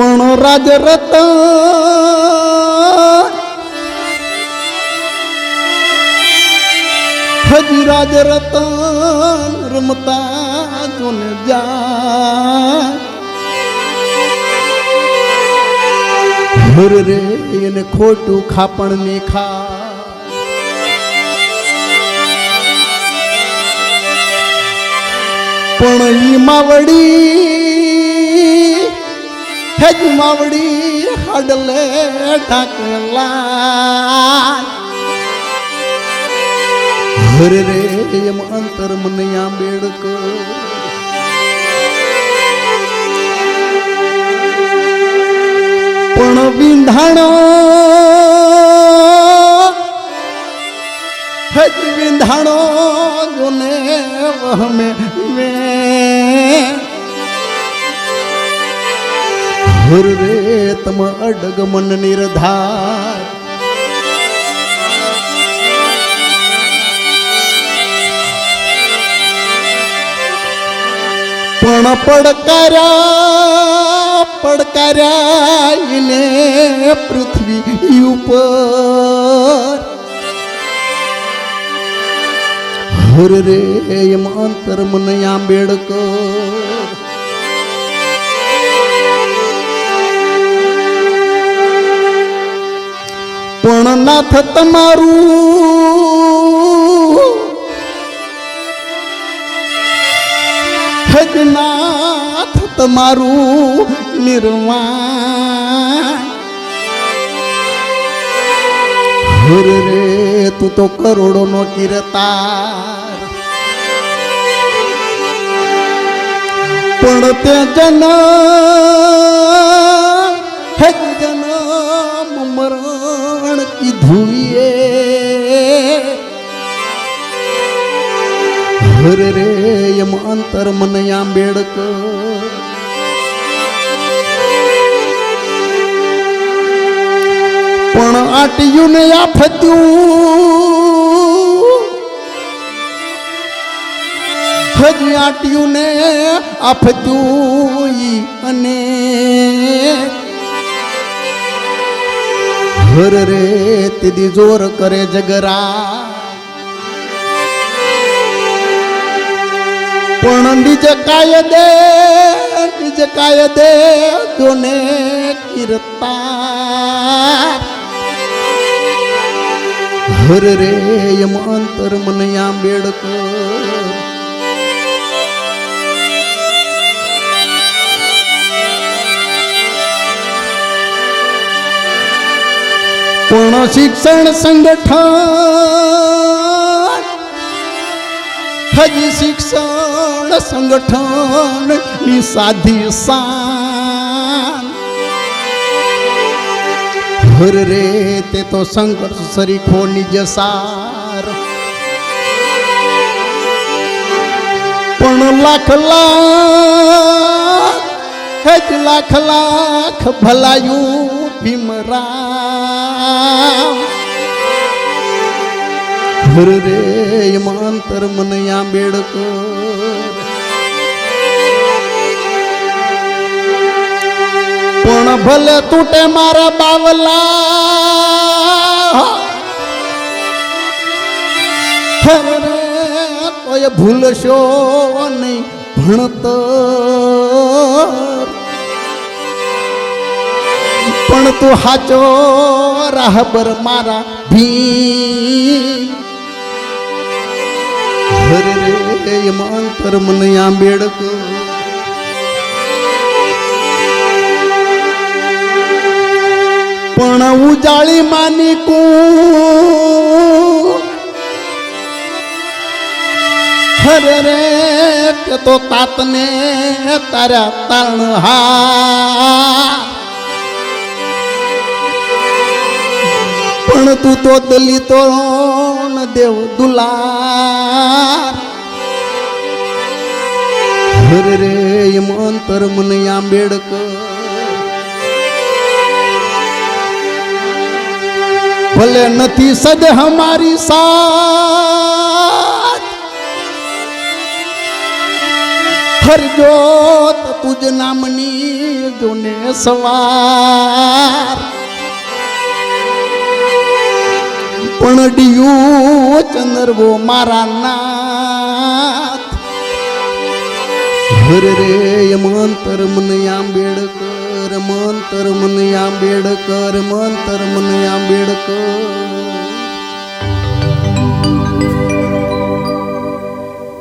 પણ રાજરતન હજી રાજરતન રમતા જોને જા હર રે એને ખોટું ખાપણ ને ખા પણ ઈ માવડી હેજ માવડી હાડલે ઢાકલા હર રે એમ અંતર મને આંબેડક પણ વિંધાણો હજ વિંધાણો જોને વહમે હર રે તમ અડગ મન નિર્ધાર પણ પડકાર્યા એને પૃથ્વી ઉપર હર રે એમ અંતર મને આંબેડકર પણ નાથ તમારું હજનાથ તમારું નિર્વાણ હર રે તું તો કરોડો નો કીર્તાર પણ તે જન્મ મરણ કીધું હર રે એમ અંતર મને આંબેડકર પણ આટ્યું ને આફત્યું હજી આટ્યું ને આફત્યું અને હર રે તેદી જોર કરે જગરા પણ નિજ કાયદે જોને કીર્તા હર રે એમ અંતર મને આંબેડકર પણ શિક્ષણ સંગઠન હજી શિક્ષણ સંગઠન ની સાધી શાન હર રે તે તો સંઘર્ષ સરીખો નિજ સાર પણ લાખ લાખ ભલાયું ભીમરામ હર રે એમ અંતર મને આંબેડકર પણ ભલે તૂટે મારા બાવલા હર રે તોય ભૂલશો નહીં ભણતર પણ તું હાચો રાહબર મારા ભીમ હર રે એમ અંતર મને આંબેડકર પણ ઉજાળી માની હર રે કે તો તાતને તારા તારણ હા પણ તું તો દલિતો દેવ દુલાર હર રે એમ અંતર મને આંબેડકર ભલે નથી સદ હમારી સાથ હર જોત તુજ નામની જોને સવાર પણડિયું ચંદ્રવો મારા નાથ હર રે મંતર મને આંબેડકર મંતર મને આંબેડકર મંતર મને આંબેડકર